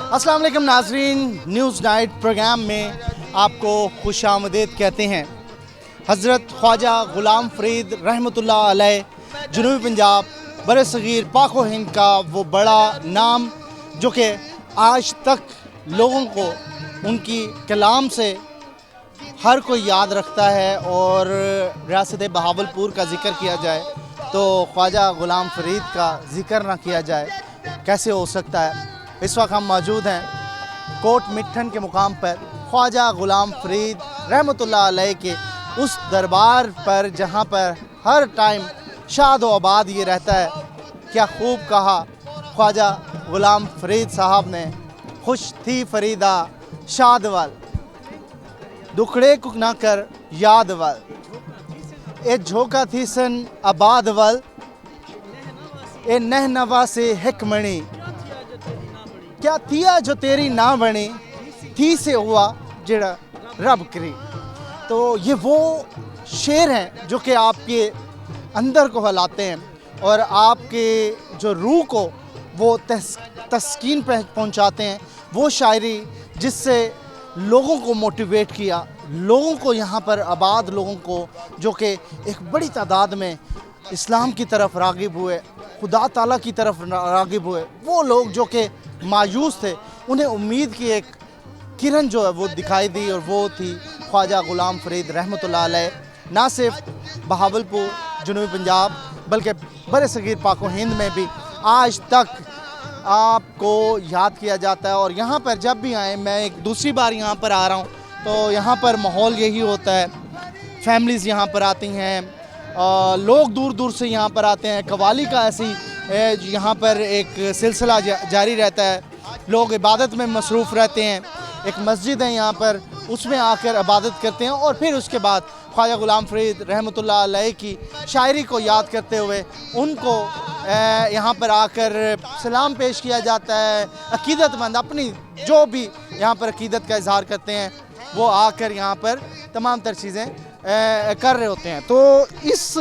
अस्सलाम वालेकुम नाज़रीन, न्यूज़ नाइट प्रोग्राम में आपको खुश आमदीद कहते हैं। हज़रत ख्वाजा ग़ुलाम फ़रीद रहमतुल्लाह अलैह जनूबी पंजाब बरसग़ीर पाक व हिंद का वो बड़ा नाम जो कि आज तक लोगों को उनकी कलाम से हर कोई याद रखता है। और रियासत बहावलपुर का ज़िक्र किया जाए तो ख्वाजा ग़ुलाम फ़रीद का ज़िक्र ना किया जाए कैसे हो सकता है। इस वक्त हम मौजूद हैं कोट मिट्ठन के मुकाम पर ख्वाजा ग़ुलाम फ़रीद रहमतुल्लाह अलैह के उस दरबार पर जहाँ पर हर टाइम शाद व आबाद ये रहता है। क्या खूब कहा ख्वाजा ग़ुलाम फ़रीद साहब ने, खुश थी फ़रीदा शादवल दुखड़े कुक ना कर यादवल, ए झोंका थी सन आबादवल, ए नहनवा से हिकमणी, क्या थिया जो तेरी ना बनी, थी से हुआ जड़ा रब करी। तो ये वो शेर हैं जो कि आपके अंदर को हिलाते हैं और आपके जो रूह को वो तस्कीन पहुंचाते हैं। वो शायरी जिससे लोगों को मोटिवेट किया, लोगों को यहाँ पर आबाद लोगों को जो कि एक बड़ी तादाद में इस्लाम की तरफ राग़िब हुए, खुदा ताला की तरफ राग़िब हुए। वो लोग जो कि मायूस थे, उन्हें उम्मीद की एक किरण जो है वो दिखाई दी और वो थी ख्वाजा ग़ुलाम फ़रीद रहमतुल्लाह अलैह। ना सिर्फ बहावलपुर जनूबी पंजाब बल्कि बरसग़ीर पाक व हिंद में भी आज तक आपको याद किया जाता है। और यहाँ पर जब भी आए, मैं एक दूसरी बार यहाँ पर आ रहा हूँ तो यहाँ पर माहौल यही होता है। फैमिलीज़ यहाँ पर आती हैं, लोग दूर दूर से यहाँ पर आते हैं। कवाली का ऐसी यहाँ पर एक सिलसिला जारी रहता है, लोग इबादत में मसरूफ़ रहते हैं। एक मस्जिद है यहाँ पर, उसमें आकर इबादत करते हैं और फिर उसके बाद ख्वाजा ग़ुलाम फ़रीद रहमतुल्लाह अलैह की शायरी को याद करते हुए उनको यहाँ पर आकर सलाम पेश किया जाता है। अक़ीदतमंद अपनी जो भी यहाँ पर अक़ीदत का इज़हार करते हैं वो आकर यहाँ पर तमाम तर चीज़ें कर रहे होते हैं। तो इस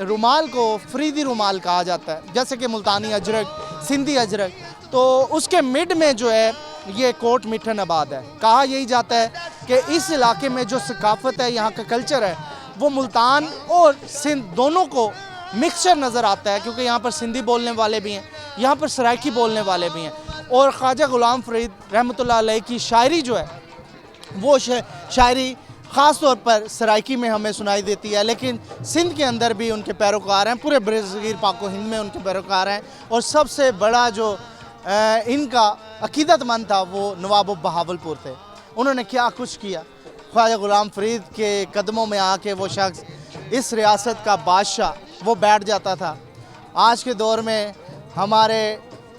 रुमाल को फ़रीदी रुमाल कहा जाता है, जैसे कि मुल्तानी अजरक, सिंधी अजरक। तो उसके मिड में जो है ये कोट मिट्ठन आबाद है। कहा यही जाता है कि इस इलाके में जो सकाफ़त है, यहाँ का कल्चर है, वो मुल्तान और सिंध दोनों को मिक्सचर नज़र आता है, क्योंकि यहाँ पर सिंधी बोलने वाले भी हैं, यहाँ पर सराइकी बोलने वाले भी हैं। और ख्वाजा ग़ुलाम फ़रीद रहमतुल्लाह अलैह की शायरी जो है वो शायरी ख़ास तौर पर सराइकी में हमें सुनाई देती है, लेकिन सिंध के अंदर भी उनके पैरोकार हैं, पूरे बरसग़ीर पाक व हिंद में उनके पैरोकार हैं। और सबसे बड़ा जो इनका अक़ीदतमंद था वो नवाब बहावलपुर थे। उन्होंने क्या कुछ किया। ख्वाजा ग़ुलाम फ़रीद के कदमों में आके वो शख्स, इस रियासत का बादशाह वो बैठ जाता था। आज के दौर में हमारे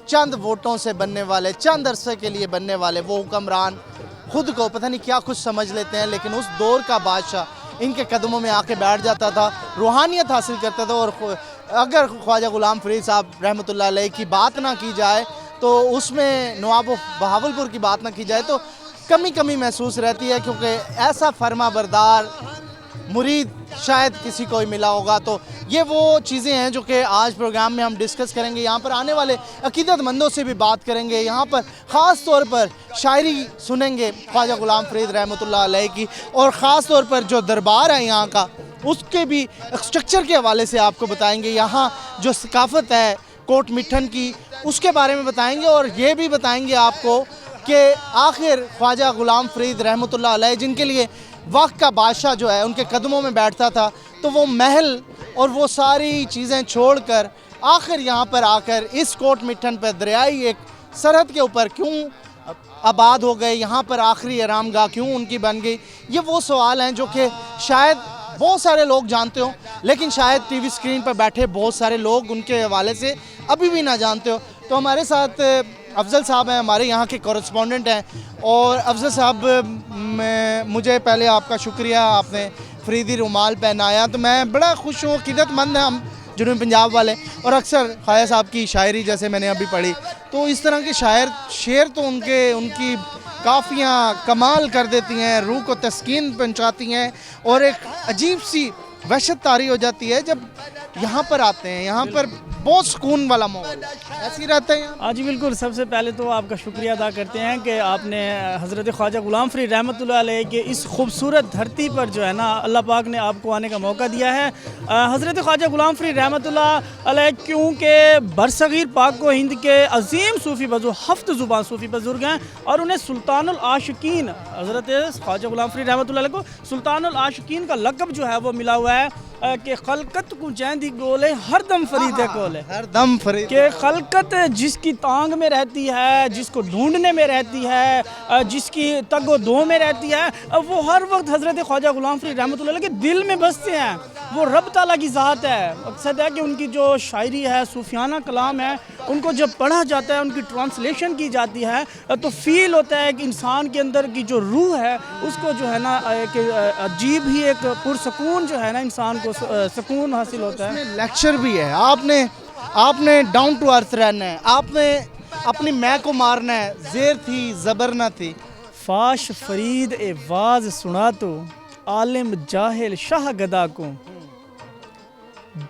चंद वोटों से बनने वाले, चंद अरसे के लिए बनने वाले वो हुक्मरान खुद को पता नहीं क्या कुछ समझ लेते हैं, लेकिन उस दौर का बादशाह इनके कदमों में आके बैठ जाता था, रूहानियत हासिल करता था। और अगर ख्वाजा ग़ुलाम फ़रीद साहब रहमतुल्लाह अलैह की बात ना की जाए, तो उसमें नवाब बहावलपुर की बात ना की जाए तो कमी महसूस रहती है, क्योंकि ऐसा फरमा बरदार मुरीद शायद किसी को ही मिला होगा। तो ये वो चीज़ें हैं जो कि आज प्रोग्राम में हम डिस्कस करेंगे। यहाँ पर आने वाले अक़ीदतमंदों से भी बात करेंगे, यहाँ पर ख़ास तौर पर शायरी सुनेंगे ख्वाजा ग़ुलाम फ़रीद रहमतुल्लाह अलैह की। और ख़ास तौर पर जो दरबार है यहाँ का, उसके भी स्ट्रक्चर के हवाले से आपको बताएंगे। यहाँ जो सकाफ़त है कोट मिट्ठन की, उसके बारे में बताएंगे। और ये भी बताएंगे आपको कि आखिर ख्वाजा ग़ुलाम फ़रीद रहमतुल्लाह अलैह, जिनके लिए वक्त का बादशाह जो है उनके कदमों में बैठता था, तो वो महल और वो सारी चीज़ें छोड़कर आखिर यहाँ पर आकर इस कोट मिट्ठन पर दरियाई एक सरहद के ऊपर क्यों आबाद हो गए, यहाँ पर आखिरी आरामगाह क्यों उनकी बन गई। ये वो सवाल हैं जो कि शायद बहुत सारे लोग जानते हो, लेकिन शायद टीवी स्क्रीन पर बैठे बहुत सारे लोग उनके हवाले से अभी भी ना जानते हो। तो हमारे साथ अफजल साहब हैं, हमारे यहाँ के कॉरेस्पॉन्डेंट हैं। और अफजल साहब, मुझे पहले आपका शुक्रिया, आपने फ़रीदी रुमाल पहनाया तो मैं बड़ा खुश हूँ। अक़ीदतमंद हैं हम जनूबी पंजाब वाले, और अक्सर ख्वाजा साहब की शायरी जैसे मैंने अभी पढ़ी, तो इस तरह के शेर तो उनकी काफ़ियाँ कमाल कर देती हैं, रूह को तस्कीन पहुँचाती हैं। और एक अजीब सी वहशत तारी हो जाती है जब यहाँ पर आते हैं, यहाँ पर बहुत सुकून वाला माहौल है, ऐसे ही रहता है यहाँ? हाँ जी बिल्कुल। सबसे पहले तो आपका शुक्रिया अदा करते हैं कि आपने हज़रत ख्वाजा गुलाम फ़रीद रहमतुल्लाह अलैह के इस खूबसूरत धरती पर जो है ना अल्लाह पाक ने आपको आने का मौका दिया है। हज़रत ख्वाजा गुलाम फ़रीद रहमतुल्लाह अलैह क्योंकि बरसग़ीर पाक व हिंद के अज़ीम सूफ़ी बुज़ुर्ग, हफ्त ज़ुबान सूफ़ी बुज़ुर्ग हैं और उन्हें सुल्तानुल आशिकीन, हज़रत ख्वाजा गुलाम फ़रीद रहमतुल्लाह अलैह को सुल्तानुल आशिकीन का लक़ब जो है वो मिला हुआ है कि खलकत को चैंदी गोले हर दम फरीद कोले, हर दम फरीद कि खलकत जिसकी तांग में रहती है, जिसको ढूंढने में रहती है, जिसकी तगो दो में रहती है, वो हर वक्त हज़रत ख्वाजा गुलाम फ़रीद रहमतुल्लाह अलैह के दिल में बसते हैं। वो रब ताला की ज़ात है। मकसद है कि उनकी जो शायरी है, सूफियाना कलाम है, उनको जब पढ़ा जाता है, उनकी ट्रांसलेशन की जाती है तो फ़ील होता है कि इंसान के अंदर की जो रूह है उसको जो है ना एक अजीब ही एक पुरसकून जो है ना इंसान को सुकून हासिल होता है। लेक्चर भी है, आपने डाउन टू अर्थ रहना है, आपने अपनी मैं को मारना है, ज़ेर थी ज़बर ना थी। फाश फरीद ए वाज सुना तो आलिम जाहिल शाह गदा को,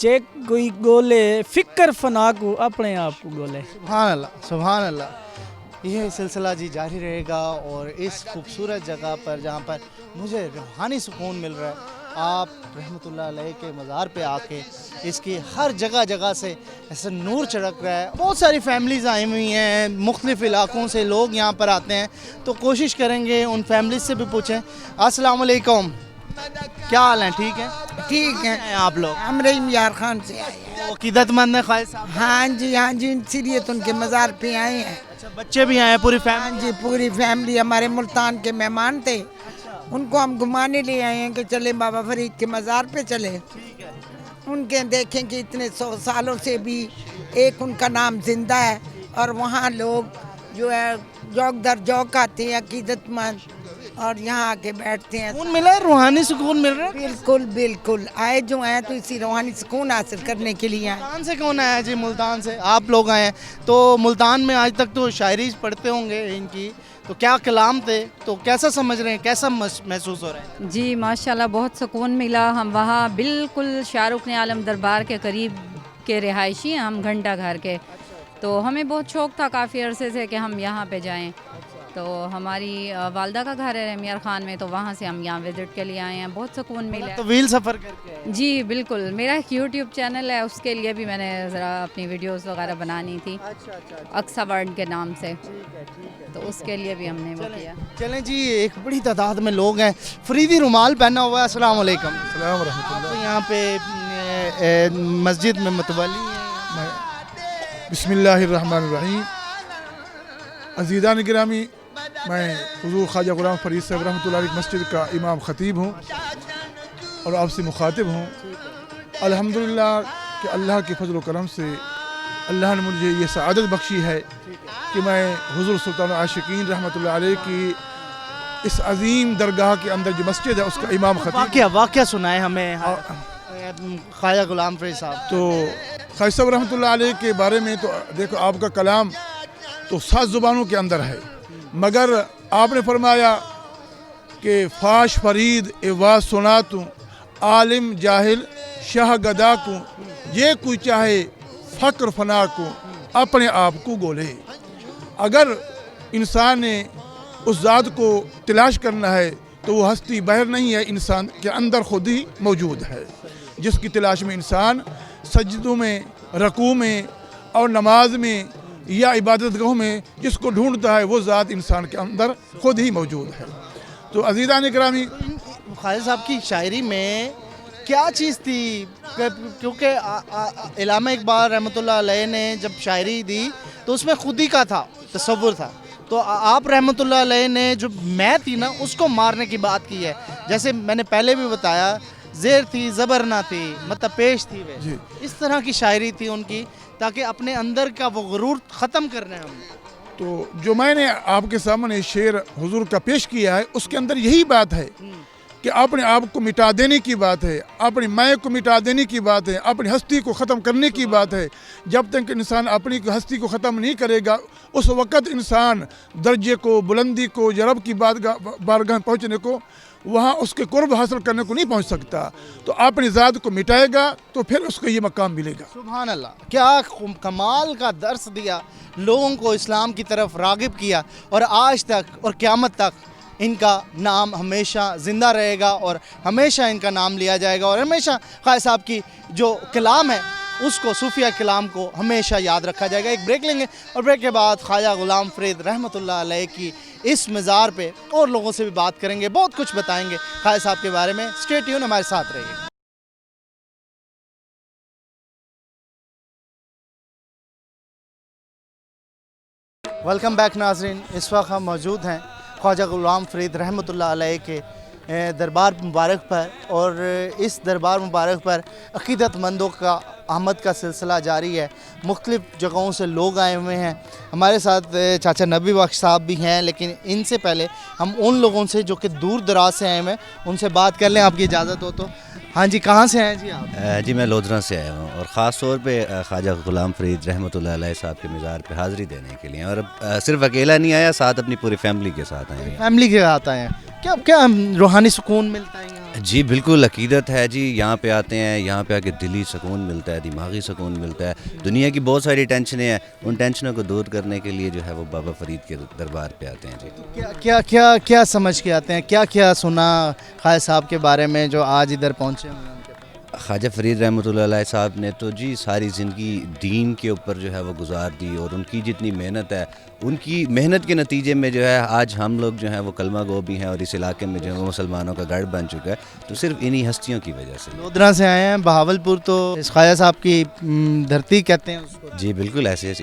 जे कोई गोले फिक्र फना को अपने आप को गोले। सुभान अल्लाह, सुभान अल्लाह। यह सिलसिला जी जारी रहेगा और इस खूबसूरत जगह पर जहाँ पर मुझे रूहानी सुकून मिल रहा है, आप रहमतुल्लाह अलैह के मज़ार पे आके इसकी हर जगह जगह से ऐसा नूर चढ़क रहा है। बहुत सारी फैमिलीज़ आई हुई हैं, मुख्तलिफ़ इलाक़ों से लोग यहाँ पर आते हैं, तो कोशिश करेंगे उन फैमिलीज़ से भी पूछें। अस्सलाम वालेकुम, क्या हाल है? ठीक है? ठीक है। आप लोग हम रहीम यार खान से आए हैं। वो अक़ीदतमंद है ख्वाजा साहब? हाँ जी, इसीलिए तो उनके मज़ार पे आए हैं। अच्छा, बच्चे भी आए हैं, पूरी हाँ फैमिली? जी, पूरी फैमिली। हमारे मुल्तान के मेहमान थे, उनको हम घुमाने ले आए हैं कि चले बाबा फरीद के मज़ार पे चले, उनके देखें कि इतने 100 सालों से भी एक उनका नाम जिंदा है और वहाँ लोग जो है जौक दर जौक आते हैं अक़ीदतमंद और यहाँ आके बैठते हैं। सुकून मिला है, रूहानी सुकून मिल रहा है? बिल्कुल बिल्कुल, आए जो हैं तो इसी रूहानी सुकून हासिल करने के लिए आए। मुल्तान से कौन आया जी? मुल्तान से आप लोग आए हैं, तो मुल्तान में आज तक तो शायरी पढ़ते होंगे इनकी, तो क्या कलाम थे, तो कैसा समझ रहे हैं, कैसा महसूस हो रहा है? जी माशाल्लाह, बहुत सुकून मिला। हम वहाँ बिल्कुल शाहरुख ने आलम दरबार के करीब के रिहायशी हैं, हम घंटा घर के, तो हमें बहुत शौक़ था काफ़ी अरसे से कि हम यहाँ पे जाएं। तो हमारी वालदा का घर है रहमियार खान में, तो वहाँ से हम यहाँ विज़िट के लिए आए हैं। बहुत सुकून मिला। तो व्हील सफ़र करके आए? जी बिल्कुल, मेरा एक यूट्यूब चैनल है, उसके लिए भी मैंने ज़रा अपनी वीडियोस वगैरह बनानी थी, अक्सा वर्ल्ड के नाम से, तो उसके लिए भी हमने वो किया। चलें जी, एक बड़ी तादाद में लोग हैं, फरीदी रुमाल पहना हुआ है। अस्सलाम वालेकुम। अस्सलाम रहमतुल्लाह। तो यहाँ पे मस्जिद में मतवली हैं। बिस्मिल्लाहिर्रहमानिर्रहीम। अज़ीज़ान गिरामी, मैं हुज़ूर ख्वाजा गुलाम फ़रीद साहब रहमतुल्लाह अलैह मस्जिद का इमाम ख़तीब हूँ और आपसे मुखातिब हूँ। अल्हम्दुलिल्लाह कि अल्लाह के फजल करम से अल्लाह ने मुझे ये सआदत बख्शी है कि मैं हुज़ूर सुल्तान आशिकीन रहमतुल्लाह अलैह की इस अज़ीम दरगाह के अंदर जो मस्जिद है उसका इमाम ख़तीब। वाक़या सुनाए हमें ख्वाजा गुलाम फ़रीद साहब। तो ख्वाजा साहब रहमतुल्लाह अलैह के बारे में तो देखो, आपका कलाम तो 7 ज़ुबानों के अंदर है, मगर आपने फरमाया कि फाश फरीद एवाज सुना तू आलिम जाहिल शाह गदा को, ये कोई चाहे फ़क्र फना को अपने आप को गोले। अगर इंसान ने उस ज़ात को तलाश करना है तो वो हस्ती बाहर नहीं है, इंसान के अंदर खुद ही मौजूद है, जिसकी तलाश में इंसान सजदों में, रकू में और नमाज में या इबादत गाहों में जिसको ढूंढता है वो ज़ात इंसान के अंदर खुद ही मौजूद है। तो अज़ीज़ान इकरामी, ख्वाजा साहब की शायरी में क्या चीज़ थी? क्योंकि इलामा इकबाल रहमतुल्लाह अलैह ने जब शायरी दी तो उसमें खुदी का था, तसव्वुर था, तो आप रहमतुल्लाह अलैह ने जो मैं थी ना उसको मारने की बात की है। जैसे मैंने पहले भी बताया, ज़ेर थी ज़बर ना थी, मतलब पेश थी वे, इस तरह की शायरी थी उनकी, ताकि अपने अंदर का वो गुरूर ख़त्म करना है हमने। तो जो मैंने आपके सामने शेर हुजूर का पेश किया है उसके अंदर यही बात है कि अपने आप को मिटा देने की बात है, अपनी मैं को मिटा देने की बात है, अपनी हस्ती को ख़त्म करने की बात है। जब तक इंसान अपनी हस्ती को ख़त्म नहीं करेगा उस वक़्त इंसान दर्जे को, बुलंदी को, जरब की बारगाह पहुँचने को वहाँ उसके कुर्ब हासिल करने को नहीं पहुँच सकता। तो अपनी ज़ात को मिटाएगा तो फिर उसको ये मकाम मिलेगा। सुभान अल्लाह, क्या कमाल का दर्स दिया, लोगों को इस्लाम की तरफ रागिब किया, और आज तक और क़यामत तक इनका नाम हमेशा ज़िंदा रहेगा और हमेशा इनका नाम लिया जाएगा, और हमेशा ख्वाजा साहब की जो कलाम है उसको, सूफिया कलाम को हमेशा याद रखा जाएगा। एक ब्रेक लेंगे और ब्रेक के बाद ख्वाजा गुलाम फरीद रहमतुल्लाह अलैह की इस मज़ार पे और लोगों से भी बात करेंगे, बहुत कुछ बताएंगे ख्वाजा साहब के बारे में। स्टे ट्यून, हमारे साथ रहिए। वेलकम बैक नाज़रीन, इस वक्त हम मौजूद हैं ख्वाजा गुलाम फरीद रहमतुल्लाह अलैह के दरबार मुबारक पर, और इस दरबार मुबारक पर अक़ीदतमंदों का आमद का सिलसिला जारी है। मुख्तलिफ़ जगहों से लोग आए हुए हैं। हमारे साथ चाचा नबी बख्श साहब भी हैं, लेकिन इनसे पहले हम उन लोगों से जो कि दूर दराज से आए हुए हैं उनसे बात कर लें, आपकी इजाज़त हो तो। हाँ जी, कहाँ से हैं जी आप? जी मैं लोधरा से आया हूँ, और ख़ास तौर पे ख्वाजा गुलाम फरीद रहमतुल्लाह अलैह साहब के मज़ार पे हाज़री देने के लिए, और सिर्फ अकेला नहीं आया, साथ अपनी पूरी फैमिली के साथ आए हैं। फैमिली के साथ आए हैं। क्या क्या रूहानी सुकून मिलता है यहाँ? जी बिल्कुल, अकीदत है जी। यहाँ पे आते हैं, यहाँ पे आके दिली सुकून मिलता है, दिमागी सुकून मिलता है। दुनिया की बहुत सारी टेंशनें हैं, उन टेंशनों को दूर करने के लिए जो है वो बाबा फरीद के दरबार पे आते हैं जी। क्या क्या क्या क्या समझ के आते हैं, क्या क्या सुना ख्वाजा साहब के बारे में जो आज इधर पहुँचे हुए हैं? ख्वाजा फरीद रहमतुल्लाह अलैह साहब ने तो जी सारी ज़िंदगी दीन के ऊपर जो है वो गुजार दी, और उनकी जितनी मेहनत है, उनकी मेहनत के नतीजे में जो है आज हम लोग जो है वो कलमा गो भी हैं, और इस इलाके में जो है वो मुसलमानों का गढ़ बन चुका है, तो सिर्फ इन्हीं हस्तियों की वजह से। लोधरा से आए हैं, बहावलपुर तो इस ख्वाजा साहब की धरती कहते हैं उसको। जी बिल्कुल, ऐसे ही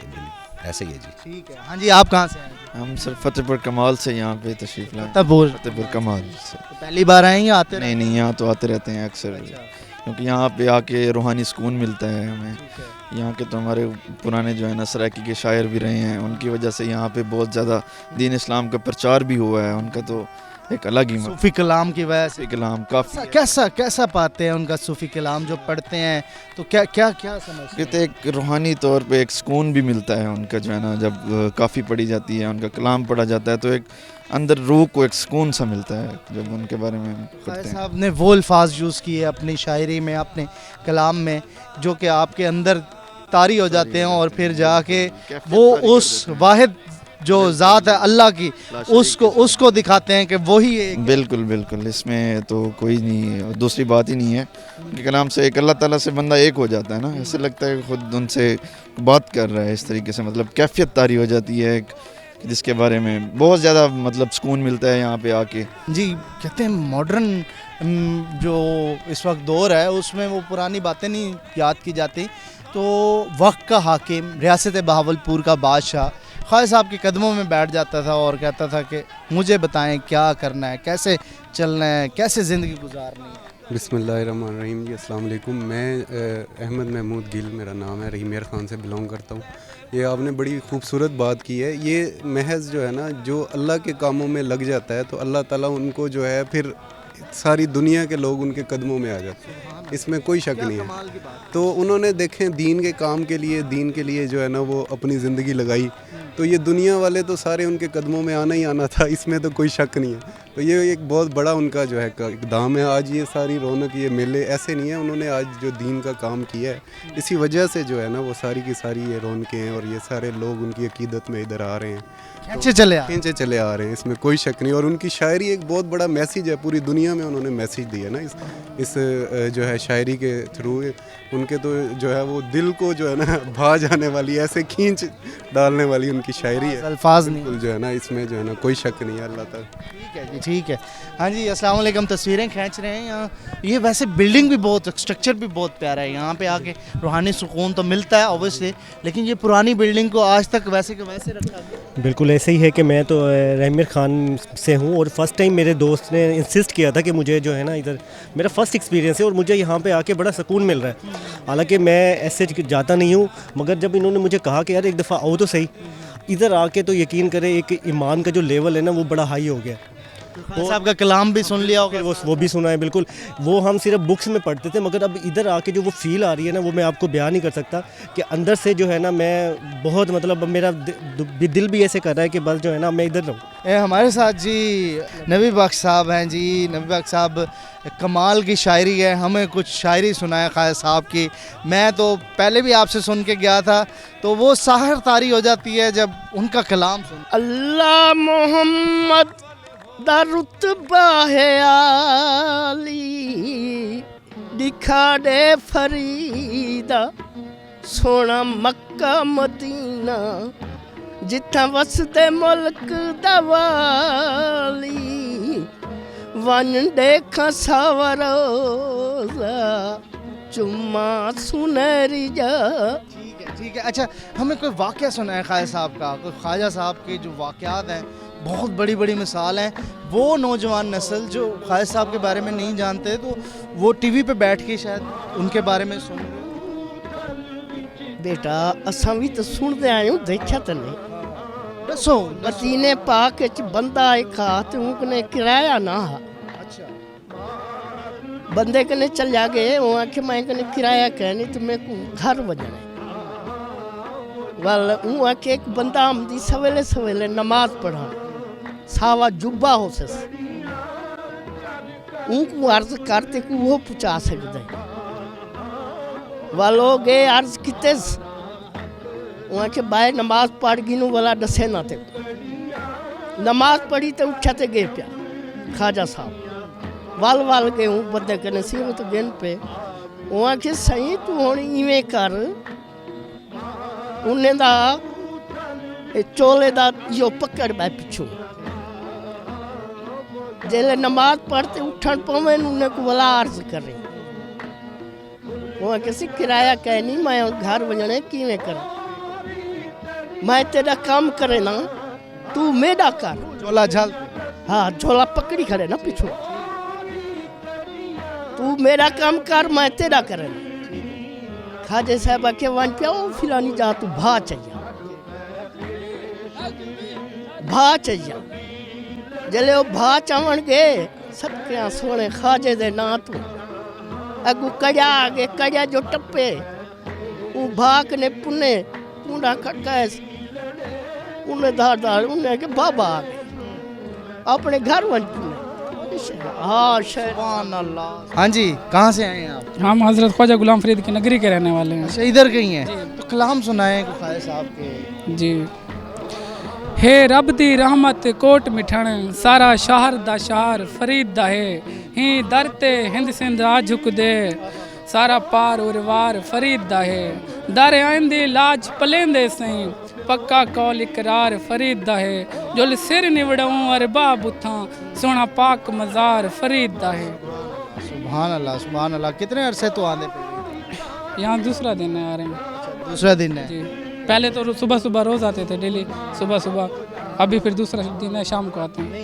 है जी। ठीक है। हाँ जी, आप कहाँ से आए हैं? हम सर फतेहपुर कमाल से यहाँ पे तशरीफ़ लाए। फतेहपुर कमाल से। तो पहली बार आए हैं या आते नहीं नहीं, यहाँ तो आते रहते हैं अक्सर, क्योंकि यहाँ पे आके रूहानी सुकून मिलता है हमें। यहाँ के तो हमारे पुराने जो है ना सराकी के शायर भी रहे हैं, उनकी वजह से यहाँ पे बहुत ज़्यादा दीन इस्लाम का प्रचार भी हुआ है। उनका तो एक अलग ही सूफ़ी कलाम की वजह से कलाम काफ़ी कैसा पाते हैं उनका सूफ़ी कलाम जो पढ़ते हैं, तो क्या क्या क्या समझते हैं? तो एक रूहानी तौर पे एक सुकून भी मिलता है उनका, जो है ना जब काफ़ी पढ़ी जाती है, उनका कलाम पढ़ा जाता है, तो एक अंदर रूह को एक सुकून सा मिलता है जब उनके बारे में पढ़ते हैं। साहब ने वो अल्फाज यूज़ किए अपनी शायरी में, अपने कलाम में, जो कि आपके अंदर तारी हो जाते हैं, और फिर जाके वो उस वाहिद जो ज़ात है अल्लाह की, उसको दिखाते हैं कि वही है। बिल्कुल बिल्कुल, इसमें तो कोई नहीं, दूसरी बात ही नहीं है। उनके कलाम से एक अल्लाह ताला से बंदा एक हो जाता है ना, ऐसे लगता है खुद उनसे बात कर रहा है इस तरीके से, मतलब कैफियत तारी हो जाती है, जिसके बारे में बहुत ज़्यादा मतलब सुकून मिलता है यहाँ पे आके। जी, कहते हैं मॉडर्न जो इस वक्त दौर है उसमें वो पुरानी बातें नहीं याद की जाती, तो वक्त का हाकिम, रियासत बहावलपुर का बादशाह ख्वाजा साहब के कदमों में बैठ जाता था और कहता था कि मुझे बताएं क्या करना है, कैसे चलना है, कैसे ज़िंदगी गुजारनी है। बिस्मिल्लाहिर्रहमानिर्रहीम जी, अस्सलाम वालेकुम। मैं अहमद महमूद गिल मेरा नाम है, रहीम खान से बिलोंग करता हूँ। ये आपने बड़ी खूबसूरत बात की है। ये महज जो है ना, जो अल्लाह के कामों में लग जाता है तो अल्लाह ताला उनको जो है फिर सारी दुनिया के लोग उनके कदमों में आ जाते हैं, इसमें कोई शक नहीं है। तो उन्होंने देखें दीन के काम के लिए जो है ना वो अपनी ज़िंदगी लगाई, तो ये दुनिया वाले तो सारे उनके कदमों में आना ही आना था, इसमें तो कोई शक नहीं है। तो ये एक बहुत बड़ा उनका जो है इक़दाम है। आज ये सारी रौनक, ये मेले ऐसे नहीं है, उन्होंने आज जो दीन का काम किया है, इसी वजह से जो है ना वो सारी की सारी ये रौनकें हैं, और ये सारे लोग उनकी अकीदत में इधर आ रहे हैं, खींचे चले आ रहे हैं, इसमें कोई शक नहीं। और उनकी शायरी एक बहुत बड़ा मैसेज है, पूरी दुनिया में उन्होंने मैसेज दिया ना इस जो है शायरी के थ्रू। उनके तो जो है वो दिल को जो है ना भा जाने वाली, ऐसे खींच डालने वाली उनकी शायरी है, अल्फाज नहीं बिल्कुल जो है ना, इसमें जो है ना कोई शक नहीं है। अल्लाह ताला। ठीक है जी, ठीक है। हाँ जी, अस्सलाम वालेकुम। तस्वीरें खींच रहे हैं यहाँ, ये वैसे बिल्डिंग भी बहुत, स्ट्रक्चर भी बहुत प्यारा है। यहाँ पे आके रूहानी सुकून तो मिलता है ऑब्वियसली, लेकिन ये पुरानी बिल्डिंग को आज तक वैसे के वैसे रखा गया। बिल्कुल ऐसे ही है कि मैं तो रहमीर खान से हूँ, और फर्स्ट टाइम मेरे दोस्त ने इंसिस्ट किया था कि मुझे जो है ना इधर मेरा फ़र्स्ट एक्सपीरियंस है, और मुझे यहाँ पे आके बड़ा सुकून मिल रहा है। हालांकि मैं ऐसे जाता नहीं हूँ, मगर जब इन्होंने मुझे कहा कि यार एक दफ़ा आओ तो सही इधर आके, तो यकीन करें एक ईमान का जो लेवल है ना वो बड़ा हाई हो गया। ख्वाजा साहब का कलाम भी सुन लिया होगा। वो भी सुना है बिल्कुल। वो हम सिर्फ बुक्स में पढ़ते थे, मगर अब इधर आके जो वो फील आ रही है ना, वो मैं आपको बयान नहीं कर सकता कि अंदर से जो है ना, मैं बहुत मतलब मेरा दिल भी ऐसे कर रहा है कि बस जो है ना मैं इधर रहूँ। हमारे साथ जी नबी बख्श साहब हैं जी। नबी बख्श साहब कमाल की शायरी है, हमें कुछ शायरी सुनाए ख्वाजा साहब की। मैं तो पहले भी आपसे सुन के गया था, तो वो साहर तारी हो जाती है जब उनका कलाम सुन। अल्लाह मोहम्मद दा रुतबा है आली, दिखा दे फरीदा सोना मक्का मदीना, जिथा वसदे मुल्क दा वाली, वन देखा सावरोजा चुम्मा सुनहरी जा। ठीक है। अच्छा, हमें कोई वाक़या सुना है ख्वाजा साहब का, कोई ख्वाजा साहब के जो वाक़यात हैं, बहुत बड़ी बड़ी मिसाल हैं। वो नौजवान नस्ल जो ख्वाजा साहब के बारे में नहीं जानते, तो वो टीवी पे बैठ के शायद उनके बारे में सुन। बेटा असां भी तो सुनते आए हूँ, देखा तो नहीं। दसो मदीने पाक च बंदा एक हाथ उनकने किराया ना हा। बंदे कने चलिया गए, वो आखे मैं कने किराया कहनी तो मैं को घर वजने वाल वो आखे एक बंदा आमदी सवेले सवेले नमाज पढ़ा, सावा जुब्बा हो सस उनको अर्ज करते को वो पूछा सकते वालो गए अर्ज किते वहाँ के बाय नमाज पढ़ गिनू वाला दसे ना थे। नमाज पढ़ी तो उठा ते गए पिया ख्वाजा साहब वाल गए हूँ बंदे कने सी तो गिन पे वहाँ के सही तू हुण इवें कर, उन्हें दा चोले दा यो पकड़ बै पिछू जेले नमाज पढ़ते उठन पवे उन्हें को वाला अर्ज करे वहाँ के किराया कहनी मैं घर वजने किवें कर, मैं तेरा काम करे ना तू मेरा कर। झोला झल, हाँ झोला पकड़ी खड़े ना पिछू, तू मेरा काम कर मैं तेरा करे ना। ख्वाजा साहब के वन पे ओ फिलानी जा तू भा चाहिए जले वो भा चावण गए सत्या सोने ख्वाजे दे ना तू अगू कजा आगे कजा जो टप्पे वो भाग ने पुने पूरा खटकाए उन्हें धार उन्हें के बाबा आ गए अपने घर वन पुने। हाँ सुभान अल्लाह। हाँ जी, कहाँ से आए हैं आप? हम हज़रत ख्वाजा गुलाम फरीद की नगरी के रहने वाले हैं। अच्छा, इधर कहीं हैं? तो कलाम सुनाए ख्वाजा साहब के। जी। हे रब दी रहमत कोट मिठण, सारा शहर दा शहर फरीद दा है, ही दर ते हिंद सिंध आ झुक दे, सारा पार उरवार फरीद दा है, दर आइंदी लाज पलेंदे सही, पक्का कौल इकरार फरीद दा है, जुल सिर निवड़ऊं अरबा बुथा, सोना पाक मज़ार फरीद दा है। सुभान अल्लाह सुभान अल्लाह। कितने अरसे तो आने पे? यहाँ दूसरा दिन है आ रहे हैं। दूसरा दिन है जी। पहले तो सुबह सुबह रोज़ आते थे डेली सुबह सुबह, अभी फिर दूसरा दिन है शाम को आते हैं।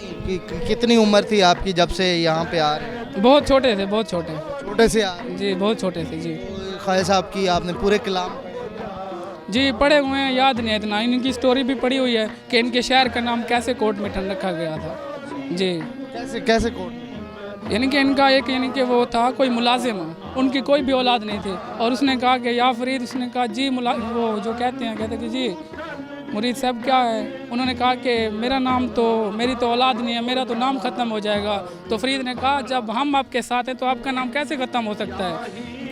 कितनी उम्र थी आपकी जब से यहाँ पे आ रहे हैं? बहुत छोटे थे, बहुत छोटे से आ रहे हैं? जी बहुत छोटे थे जी। ख्वाजा साहब की आपने पूरे कलाम जी पढ़े हुए हैं, याद नहीं है इतना। इनकी स्टोरी भी पढ़ी हुई है कि इनके शहर का नाम कैसे कोट मिठन रखा गया था जी। कैसे कोट? यानी कि इनका एक यानी कि वो था कोई मुलाजिम, उनकी कोई भी औलाद नहीं थी, और उसने कहा कि या फरीद, उसने कहा जी वो जो कहते कि जी मुरीद साहब क्या है, उन्होंने कहा कि मेरा नाम तो मेरी तो औलाद नहीं है, मेरा तो नाम ख़त्म हो जाएगा। तो फरीद ने कहा जब हम आपके साथ हैं तो आपका नाम कैसे ख़त्म हो सकता है।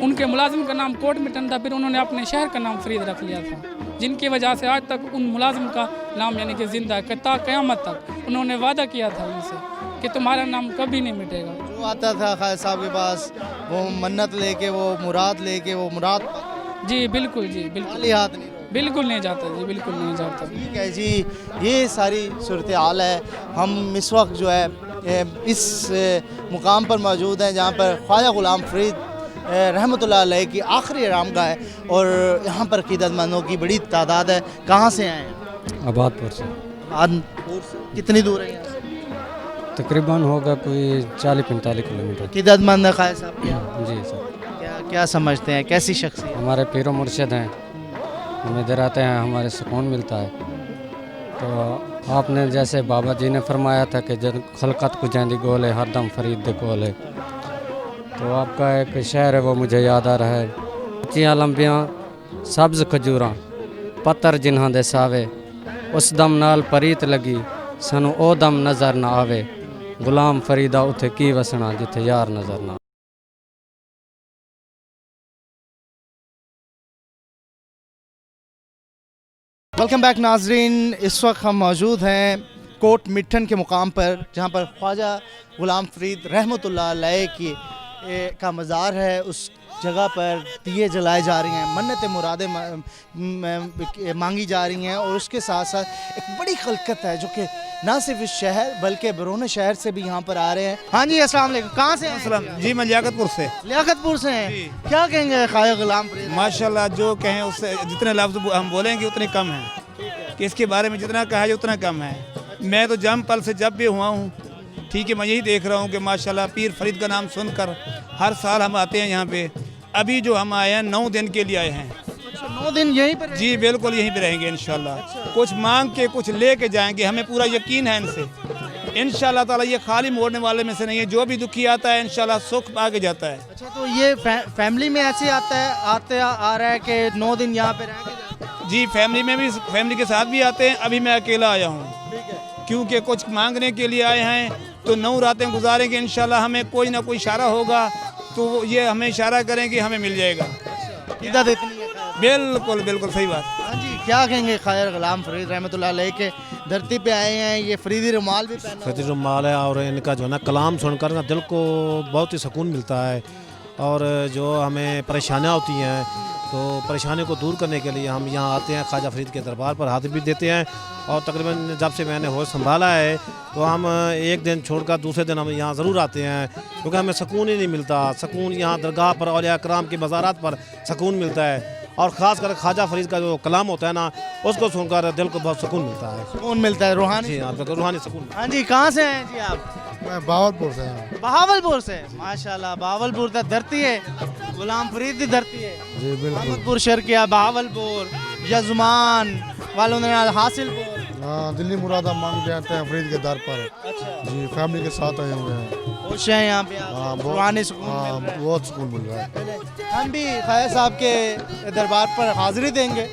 उनके मुलाजिम का नाम कोट मिठन था, फिर उन्होंने अपने शहर का नाम फरीद रख लिया था, जिनकी वजह से आज तक उन मुलाजिम का नाम यानी कि ज़िंदा है, ता क़यामत तक। उन्होंने वादा किया था उनसे कि तुम्हारा नाम कभी नहीं मिटेगा। जो आता था ख्वाजा साहब के पास वो मन्नत लेके, वो मुराद जी बिल्कुल जी बिल्कुल हाथ नहीं, बिल्कुल नहीं जाता जी, बिल्कुल नहीं जाता। ठीक है जी, ये सारी सूरत हाल है। हम इस वक्त जो है इस मुकाम पर मौजूद हैं जहाँ पर ख्वाजा गुलाम फरीद रहमतुल्लाह अलैह की आखिरी आरामगाह है, और यहाँ पर अक़ीदतमंदों की बड़ी तादाद है। कहाँ से आए हैं? आबादपुर से। आबादपुर से कितनी दूर है यहाँ से? तकरीबन होगा कोई 40-45 किलोमीटर। अक़ीदतमंद है ख्वाजा साहब? जी सर। क्या समझते हैं, कैसी शख्सियत? हमारे पीरो मुर्शिद हैं, हम इधर आते हैं हमारे सुकून मिलता है। तो आपने जैसे बाबा जी ने फरमाया था कि जब खलकत को जैंदी गोल है हरदम फरीद दे कोल है, तो आपका एक शेर है वो मुझे याद आ रहा है। उच्चियां लंबियां सब्ज़ खजूरां पत्थर जिन्हां दे सावे, उस दम नाल परीत लगी सानू ओ दम नज़र ना आवे, गुलाम फरीदा उथे की वसना जिथे यार नज़र ना। वेलकम बैक नाजरीन, इस वक्त हम मौजूद हैं कोट मिठन के मुकाम पर, जहाँ पर ख्वाजा गुलाम फरीद रहमतुल्लाह अलैह की का मज़ार है। उस जगह पर दिए जलाए जा रही हैं, मन्नतें मुरादें मांगी जा रही हैं, और उसके साथ साथ एक बड़ी खलकत है जो कि ना सिर्फ इस शहर बल्कि बैरून शहर से भी यहाँ पर आ रहे हैं। हाँ जी, अस्सलाम वालेकुम, कहाँ से हैं? जी मैं लियाकतपुर से। लियाकतपुर से हैं, क्या कहेंगे ख्वाजा गुलाम फरीद? माशाल्लाह, जो कहें उससे जितने लफ्ज़ हम बोलेंगे उतने कम हैं, कि इसके बारे में जितना कहा जाए उतना कम है। मैं तो जम पल से जब भी हुआ हूँ, ठीक है, मैं यही देख रहा हूँ कि माशाल्लाह पीर फरीद का नाम सुनकर हर साल हम आते हैं यहाँ पे। अभी जो हम आए हैं 9 दिन के लिए आए हैं। अच्छा, 9 दिन यहीं पर? जी बिल्कुल यहीं पे रहेंगे इंशाल्लाह। अच्छा। कुछ मांग के कुछ ले के जाएंगे, हमें पूरा यकीन है इनसे इंशाल्लाह ताला। ये खाली मोड़ने वाले में से नहीं है, जो भी दुखी आता है इंशाल्लाह सुख आगे जाता है। अच्छा, तो ये फैमिली में ऐसे आता है, आ रहा है कि 9 दिन यहाँ पे रह के? जी फैमिली में भी, फैमिली के साथ भी आते हैं। अभी मैं अकेला आया हूँ क्योंकि कुछ मांगने के लिए आए हैं, तो 9 रातें गुजारेंगे इंशाल्लाह। हमें कोई ना कोई इशारा होगा तो ये हमें इशारा करेंगे, हमें मिल जाएगा। इधर इतनी है। बिल्कुल बिल्कुल सही बात। हाँ जी, क्या कहेंगे ख्वाजा गुलाम फरीद रहमतुल्लाह अलैह के धरती पे आए हैं, ये फरीदी रुमाल भी पहना? फरीदी रुमाल है, और इनका जो है ना कलाम सुनकर ना दिल को बहुत ही सुकून मिलता है। और जो हमें परेशानियाँ होती हैं तो परेशानी को दूर करने के लिए हम यहाँ आते हैं, ख्वाजा फरीद के दरबार पर हाजिर भी देते हैं। और तकरीबन जब से मैंने होश संभाला है तो हम एक दिन छोड़कर दूसरे दिन हम यहाँ ज़रूर आते हैं, क्योंकि हमें सुकून ही नहीं मिलता। सुकून यहाँ दरगाह पर औलिया कराम की मज़ारात पर सुकून मिलता है, और ख़ास कर ख्वाजा फरीद का जो कलाम होता है ना, उसको सुनकर दिल को बहुत सुकून मिलता है। सुकून मिलता है, रूहानी। जी हाँ, रूहानी सुकून। हाँ जी, कहाँ से हैं जी आप? मैं बहावलपुर से हूँ। बहावलपुर से, माशाल्लाह, बहावलपुर की धरती है, गुलाम फरीद की धरती है। जी बिल्कुल। शर्किया, बहावलपुर, यजमान वालों ने हासिलपुर। हाँ, दिल्ली मुरादा मांग जाते हैं फरीद के दर पर। अच्छा जी, फैमिली के साथ आए हुए हैं। खुश हैं यहाँ पे? हाँ, बहुत सुकून मिल रहा है। हम भी ख्वाजा साहब के दरबार पर हाजिरी देंगे,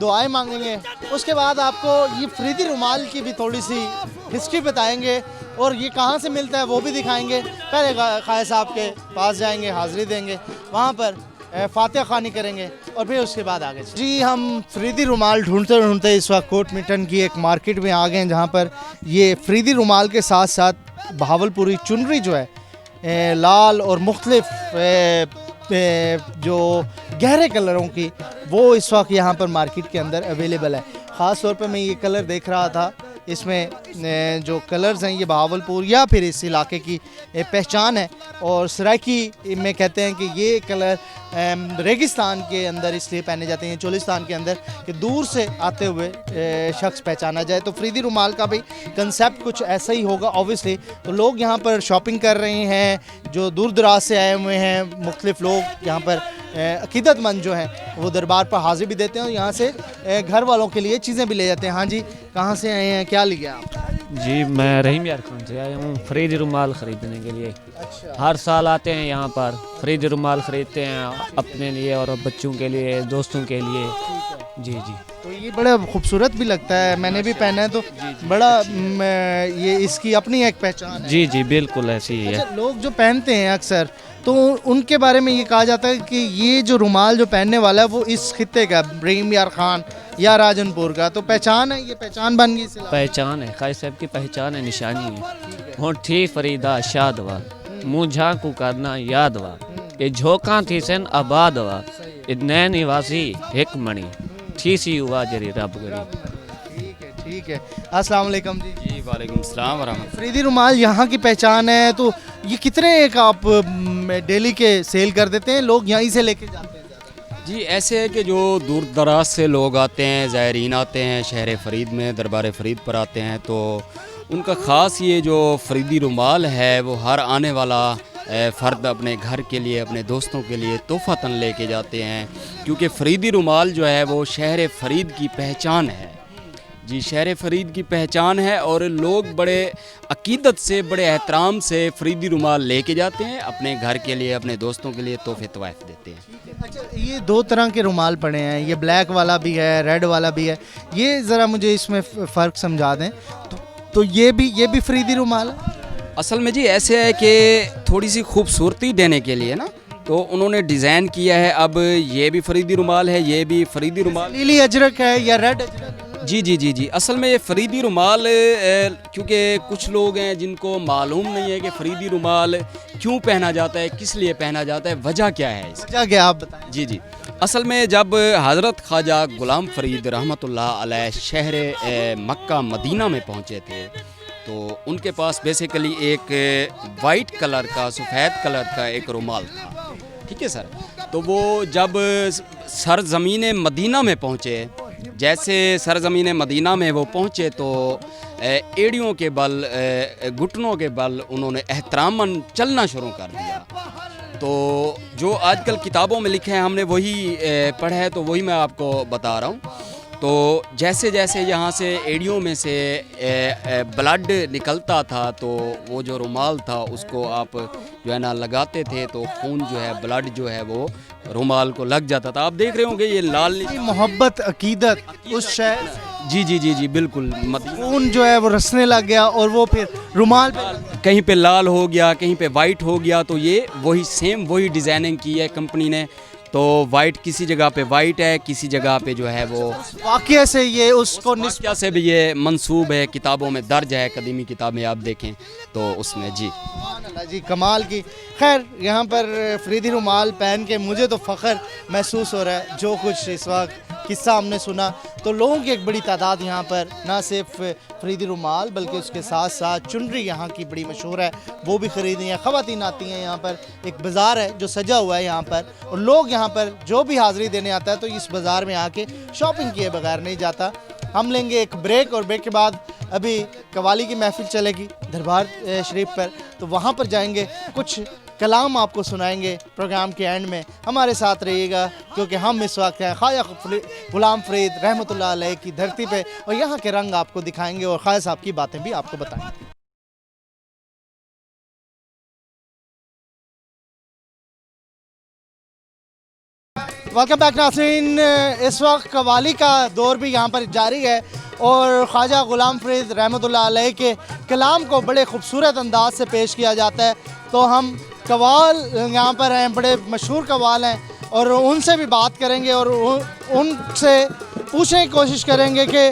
दुआएं मांगेंगे, उसके बाद आपको ये फरीदी रुमाल की भी थोड़ी सी हिस्ट्री बताएंगे, और ये कहाँ से मिलता है वो भी दिखाएंगे। पहले ख्वाजा साहब के पास जाएंगे, हाजिरी देंगे, वहाँ पर फातिहा खानी करेंगे, और फिर उसके बाद आगे जी हम फरीदी रुमाल ढूंढते ढूंढते इस वक्त कोट मिठन की एक मार्केट में आ गए हैं, जहाँ पर ये फरीदी रुमाल के साथ साथ बहावलपुरी चुनरी जो है लाल और मुख्तलिफ जो गहरे कलरों की, वो इस वक्त यहाँ पर मार्केट के अंदर अवेलेबल है। ख़ास तौर पर मैं ये कलर देख रहा था, इसमें जो कलर्स हैं ये बहावलपुर या फिर इस इलाके की पहचान है, और सराइकी में कहते हैं कि ये कलर रेगिस्तान के अंदर इसलिए पहने जाते हैं, चोलिस्तान के अंदर, कि दूर से आते हुए शख्स पहचाना जाए। तो फरीदी रुमाल का भी कंसेप्ट कुछ ऐसा ही होगा ऑब्वियसली। तो लोग यहाँ पर शॉपिंग कर रहे हैं, जो दूर दराज से आए हुए हैं, मुख्तलिफ लोग यहाँ पर अकीदतमंद जो हैं वो दरबार पर हाजिर भी देते हैं, और यहाँ से घर वालों के लिए चीज़ें भी ले जाते हैं। हाँ जी, कहाँ से आए हैं, क्या लिए आप? जी मैं रहीम यार खान से आया हूँ फरीदी रुमाल ख़रीदने के लिए। अच्छा। हर साल आते हैं यहाँ पर, फरीदी रुमाल ख़रीदते हैं अपने लिए और बच्चों के लिए, दोस्तों के लिए। जी जी, तो ये बड़ा खूबसूरत भी लगता है, मैंने भी पहना है, तो बड़ा ये इसकी अपनी एक पहचान है। जी जी बिल्कुल ऐसी ही है। अच्छा, लोग जो पहनते हैं अक्सर, तो उनके बारे में ये कहा जाता है कि ये जो रुमाल जो पहनने वाला है वो इस खित्ते का, रहीम यार खान या राजनपुर का, तो पहचान है, ये पहचान बन गई। पहचान है, ख्वाजा साहब की पहचान है, निशानी है। होठी फरीदा शादवा, मुँह झांकू करना यादवा, ये झोंका थी सन आबादवा, नैन निवासी एक मणि थी सी हुआ जरी रब गरी। ठीक है, अस्सलाम वालेकुम जी। जी वालेकुम सलाम वरहमतुल्लाह। फरीदी रुमाल यहाँ की पहचान है, तो ये कितने एक आप डेली के सेल कर देते हैं, लोग यहीं से लेके जाते हैं? जी ऐसे है कि जो दूर दराज से लोग आते हैं, ज़ायरीन आते हैं, शहर फ़रीद में दरबार फ़रीद पर आते हैं, तो उनका ख़ास ये जो फरीदी रुमाल है वो हर आने वाला फ़र्द अपने घर के लिए, अपने दोस्तों के लिए तोहफ़तन लेके जाते हैं, क्योंकि फरीदी रुमाल जो है वो शहर फ़रीद की पहचान है। جی شہر فرید کی پہچان ہے اور لوگ بڑے عقیدت سے بڑے احترام سے فریدی رومال لے کے جاتے ہیں اپنے گھر کے لیے اپنے دوستوں کے لیے تحفے طوائف دیتے ہیں. اچھا یہ دو طرح کے رومال پڑے ہیں, یہ بلیک والا بھی ہے ریڈ والا بھی ہے, یہ ذرا مجھے اس میں فرق سمجھا دیں. تو یہ بھی فریدی رومال ہے؟ اصل میں جی ایسے ہے کہ تھوڑی سی خوبصورتی دینے کے لیے نا تو انہوں نے ڈیزائن کیا ہے. اب یہ بھی فریدی رومال ہے, یہ بھی فریدی رومال نیلی اجرک ہے یا ریڈ اجرک؟ جی اصل میں یہ فریدی رومال کیونکہ کچھ لوگ ہیں جن کو معلوم نہیں ہے کہ فریدی رومال کیوں پہنا جاتا ہے, کس لیے پہنا جاتا ہے, وجہ کیا ہے اس وجہ کیا آپ بتائیں. جی اصل میں جب حضرت خواجہ غلام فرید رحمۃ اللہ علیہ شہر مکہ مدینہ میں پہنچے تھے تو ان کے پاس بیسیکلی ایک وائٹ کلر کا سفید کلر کا ایک رومال تھا. ٹھیک ہے سر, تو وہ جب سرزمین مدینہ میں پہنچے, جیسے سرزمین مدینہ میں وہ پہنچے تو ایڑیوں کے بل گھٹنوں کے بل انہوں نے احتراماً چلنا شروع کر دیا. تو جو آج کل کتابوں میں لکھے ہیں ہم نے وہی پڑھا ہے تو وہی میں آپ کو بتا رہا ہوں. تو جیسے جیسے یہاں سے ایڑیوں میں سے بلڈ نکلتا تھا تو وہ جو رومال تھا اس کو آپ جو ہے نا لگاتے تھے تو خون جو ہے بلڈ جو ہے وہ رومال کو لگ جاتا تھا. آپ دیکھ رہے ہوں گے یہ لال محبت عقیدت اس شہر جی بالکل خون جو ہے وہ رسنے لگ گیا اور وہ پھر رومال کہیں پہ لال ہو گیا کہیں پہ وائٹ ہو گیا. تو یہ وہی سیم وہی ڈیزائننگ کی ہے کمپنی نے. تو وائٹ کسی جگہ پہ وائٹ ہے, کسی جگہ پہ جو ہے وہ واقعہ سے یہ اس کو واقعہ سے بھی یہ منسوب ہے, کتابوں میں درج ہے, قدیمی کتاب میں آپ دیکھیں تو اس میں. جی کمال کی. خیر یہاں پر فریدی رومال پہن کے مجھے تو فخر محسوس ہو رہا ہے. جو کچھ اس وقت قصہ ہم نے سنا تو لوگوں کی ایک بڑی تعداد یہاں پر نہ صرف فریدی رومال بلکہ اس کے ساتھ ساتھ چنری یہاں کی بڑی مشہور ہے وہ بھی خریدی ہیں. خواتین آتی ہیں یہاں پر, ایک بازار ہے جو سجا ہوا ہے یہاں پر اور لوگ یہاں پر جو بھی حاضری دینے آتا ہے تو اس بازار میں آ کے شاپنگ کیے بغیر نہیں جاتا. ہم لیں گے ایک بریک اور بریک کے بعد ابھی قوالی کی محفل چلے گی دربار شریف پر تو وہاں پر جائیں گے, کچھ کلام آپ کو سنائیں گے پروگرام کے اینڈ میں. ہمارے ساتھ رہیے گا کیونکہ ہم اس وقت ہیں خواجہ غلام فرید رحمۃ اللہ علیہ کی دھرتی پہ اور یہاں کے رنگ آپ کو دکھائیں گے اور خواجہ صاحب کی باتیں بھی آپ کو بتائیں گے. ویلکم بیک ناظرین. اس وقت قوالی کا دور بھی یہاں پر جاری ہے اور خواجہ غلام فرید رحمۃ اللہ علیہ کے کلام کو بڑے خوبصورت انداز سے پیش کیا جاتا ہے. تو ہم قوال یہاں پر ہیں, بڑے مشہور قوال ہیں اور ان سے بھی بات کریں گے اور ان سے پوچھنے کی کوشش کریں گے کہ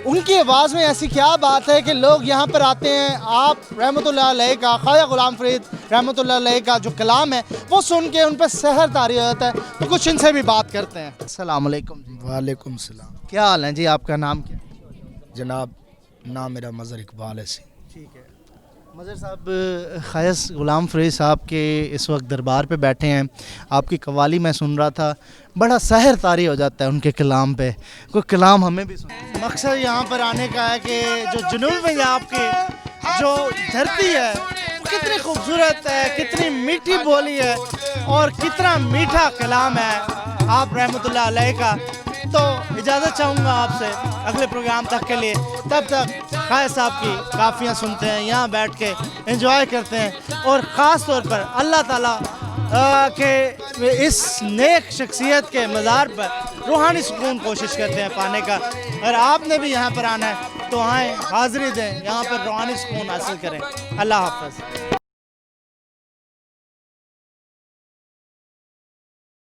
ان کی آواز میں ایسی کیا بات ہے کہ لوگ یہاں پر آتے ہیں. آپ رحمۃ اللہ علیہ کا خواجہ غلام فرید رحمۃ اللہ علیہ کا جو کلام ہے وہ سن کے ان پہ سحر طاری ہو جاتا ہے. تو کچھ ان سے بھی بات کرتے ہیں. السلام علیکم. وعلیکم السلام. کیا حال ہے جی, آپ کا نام کیا ہے؟ جناب نام میرا مظہر اقبال ہے. ٹھیک ہے مظہر صاحب, خواجہ غلام فرید صاحب کے اس وقت دربار پہ بیٹھے ہیں. آپ کی قوالی میں سن رہا تھا, بڑا سحر طاری ہو جاتا ہے ان کے کلام پہ. کوئی کلام ہمیں بھی سن. مقصد یہاں پر آنے کا ہے کہ جو جنوب پنجاب کی جو دھرتی ہے کتنی خوبصورت ہے, کتنی میٹھی بولی ہے اور کتنا میٹھا کلام ہے آپ رحمۃ اللہ علیہ کا. تو اجازت چاہوں گا آپ سے اگلے پروگرام تک کے لیے. تب تک خواجہ صاحب کی کافیاں سنتے ہیں, یہاں بیٹھ کے انجوائے کرتے ہیں اور خاص طور پر اللہ تعالیٰ کہ اس نیک شخصیت کے مزار پر روحانی سکون کوشش کرتے ہیں پانے کا. اور آپ نے بھی یہاں پر آنا ہے تو آئیں, حاضری دیں, یہاں پر روحانی سکون حاصل کریں. اللہ حافظ.